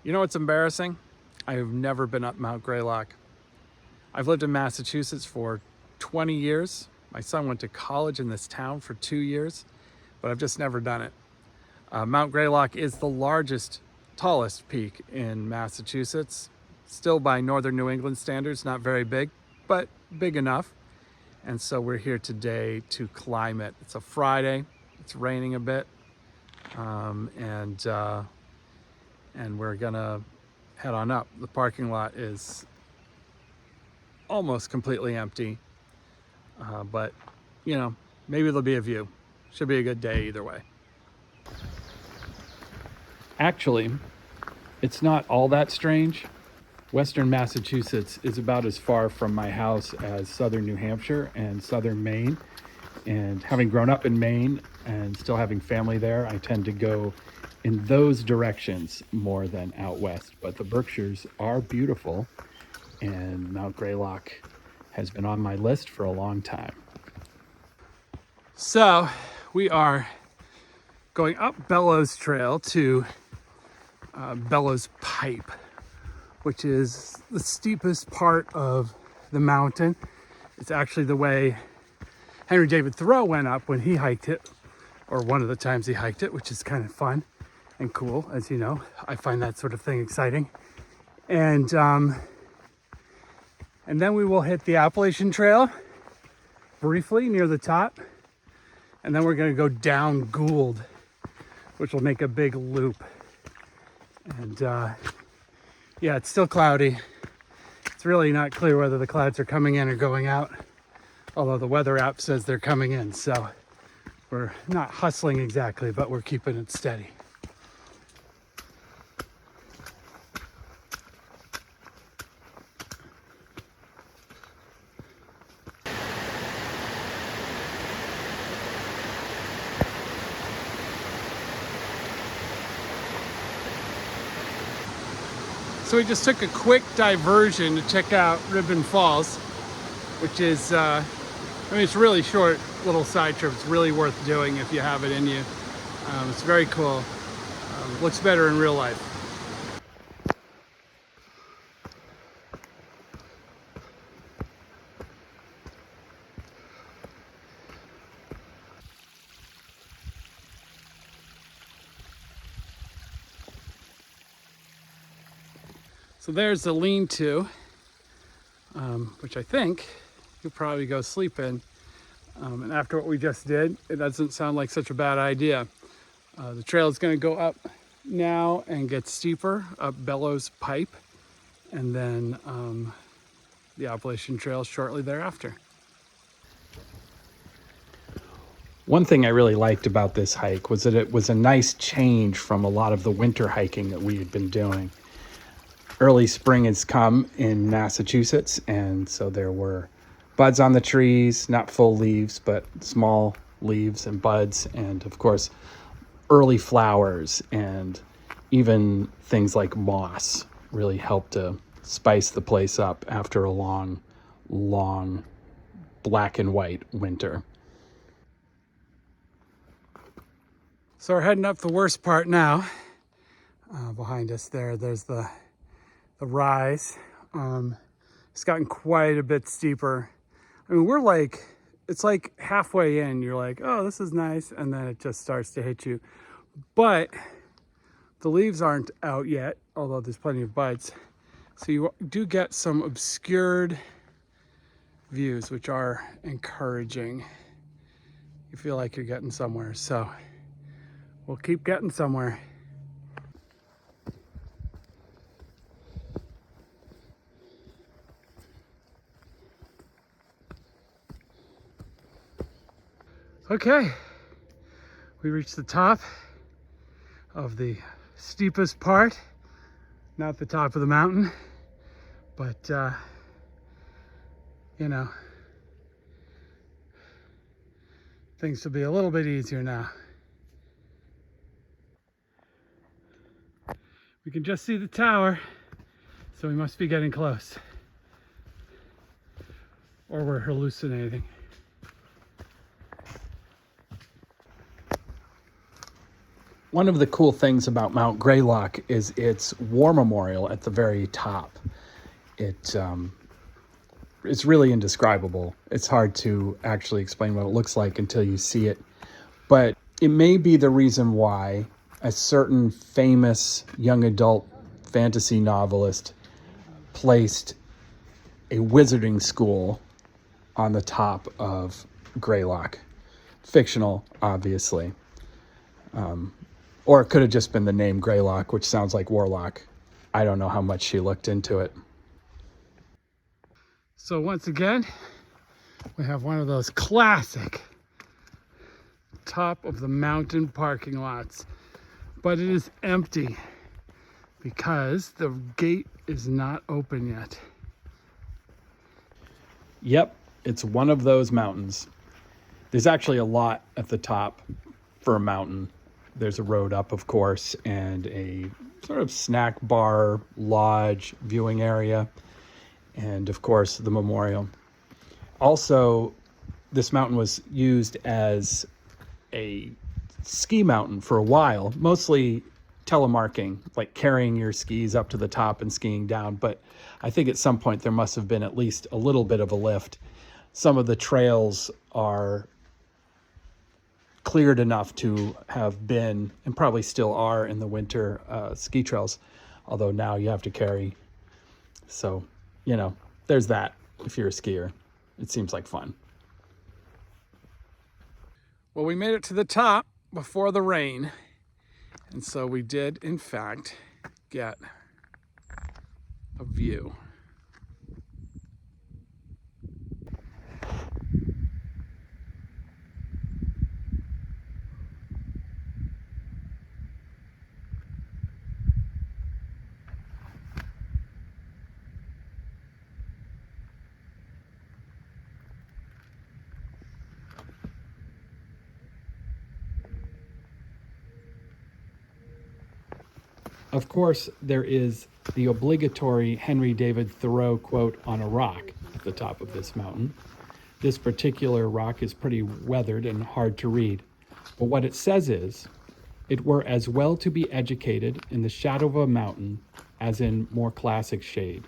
You know what's embarrassing? I have never been up Mount Greylock. I've lived in Massachusetts for 20 years. My son went to college in this town for 2 years, but I've just never done it. Mount Greylock is the largest, tallest peak in Massachusetts. Still by northern New England standards, not very big, but big enough. And so we're here today to climb it. It's a Friday, it's raining a bit, and we're gonna head on up. The parking lot is almost completely empty, but you know, maybe there'll be a view. Should be a good day either way. Actually, it's not all that strange. Western Massachusetts is about as far from my house as southern New Hampshire and southern Maine. And having grown up in Maine and still having family there, I tend to go in those directions more than out west. But the Berkshires are beautiful, and Mount Greylock has been on my list for a long time. So we are going up Bellows Trail to Bellows Pipe, which is the steepest part of the mountain. It's actually the way Henry David Thoreau went up when he hiked it, or one of the times he hiked it, which is kind of fun and cool. As you know, I find that sort of thing exciting. And then we will hit the Appalachian Trail briefly near the top. And then we're gonna go down Gould, which will make a big loop. And yeah, it's still cloudy. It's really not clear whether the clouds are coming in or going out, although the weather app says they're coming in. So we're not hustling exactly, but we're keeping it steady. So we just took a quick diversion to check out Ribbon Falls, which is, I mean, it's a really short little side trip. It's really worth doing if you have it in you. It's very cool. Looks better in real life. So there's the lean-to, which I think you'll probably go sleep in. And after what we just did, it doesn't sound like such a bad idea. The trail is going to go up now and get steeper up Bellows Pipe, and then the Appalachian Trail shortly thereafter. One thing I really liked about this hike was that it was a nice change from a lot of the winter hiking that we had been doing. Early spring has come in Massachusetts, and so there were buds on the trees, not full leaves, but small leaves and buds, and of course, early flowers, and even things like moss really helped to spice the place up after a long, long black and white winter. So we're heading up the worst part now. Behind us there's the rise. It's gotten quite a bit steeper. I mean, it's like halfway in, you're like, oh, this is nice, and then it just starts to hit you. But the leaves aren't out yet, although there's plenty of buds. So you do get some obscured views, which are encouraging. You feel like you're getting somewhere, so we'll keep getting somewhere. Okay, we reached the top of the steepest part. Not the top of the mountain, but you know, things will be a little bit easier now. We can just see the tower, so we must be getting close. Or we're hallucinating. One of the cool things about Mount Greylock is its war memorial at the very top. It's really indescribable. It's hard to actually explain what it looks like until you see it. But it may be the reason why a certain famous young adult fantasy novelist placed a wizarding school on the top of Greylock. Fictional, obviously. Or it could have just been the name Greylock, which sounds like Warlock. I don't know how much she looked into it. So once again, we have one of those classic top of the mountain parking lots, but it is empty because the gate is not open yet. Yep, it's one of those mountains. There's actually a lot at the top for a mountain. There's a road up, of course, and a sort of snack bar, lodge, viewing area, and of course the memorial. Also, this mountain was used as a ski mountain for a while, mostly telemarking, like carrying your skis up to the top and skiing down. But I think at some point there must have been at least a little bit of a lift. Some of the trails are cleared enough to have been, and probably still are in the winter, ski trails, although now you have to carry. So, you know, there's that if you're a skier. It seems like fun. Well, we made it to the top before the rain, and so we did, in fact, get a view. Of course, there is the obligatory Henry David Thoreau quote on a rock at the top of this mountain. This particular rock is pretty weathered and hard to read, but what it says is, "It were as well to be educated in the shadow of a mountain as in more classic shade."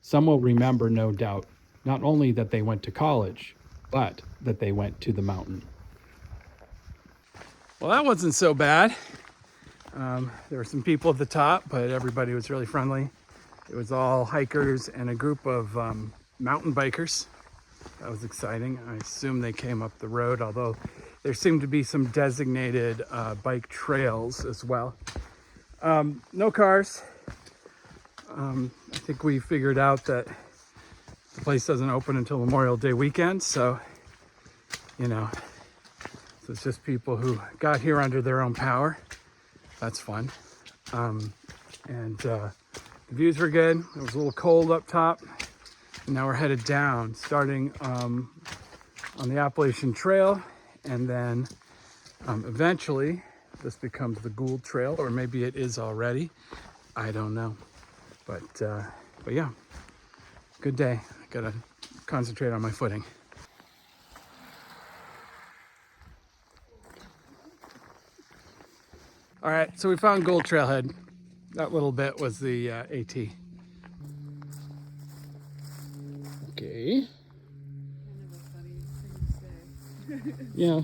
Some will remember, no doubt, not only that they went to college, but that they went to the mountain. Well, that wasn't so bad. There were some people at the top, but everybody was really friendly. It was all hikers and a group of mountain bikers. That was exciting. I assume they came up the road, although there seemed to be some designated bike trails as well. No cars. I think we figured out that the place doesn't open until Memorial Day weekend, so, you know, so it's just people who got here under their own power. That's fun. The views were good. It was a little cold up top. And now we're headed down, starting on the Appalachian Trail. And then eventually this becomes the Gould Trail, or maybe it is already. I don't know. But yeah, good day. I gotta concentrate on my footing. All right, so we found Gould Trailhead. That little bit was the AT. Okay. Kind of a funny thing to say. Yeah.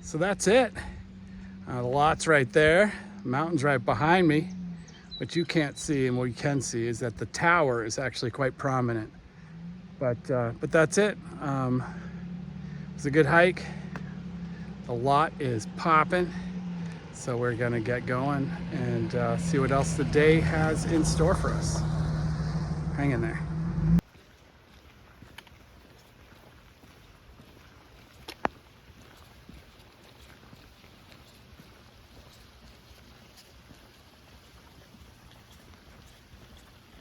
So that's it. The lot's right there. The mountain's right behind me. What you can't see and what you can see is that the tower is actually quite prominent. But that's it. It was a good hike. The lot is popping. So we're gonna get going and see what else the day has in store for us. Hang in there.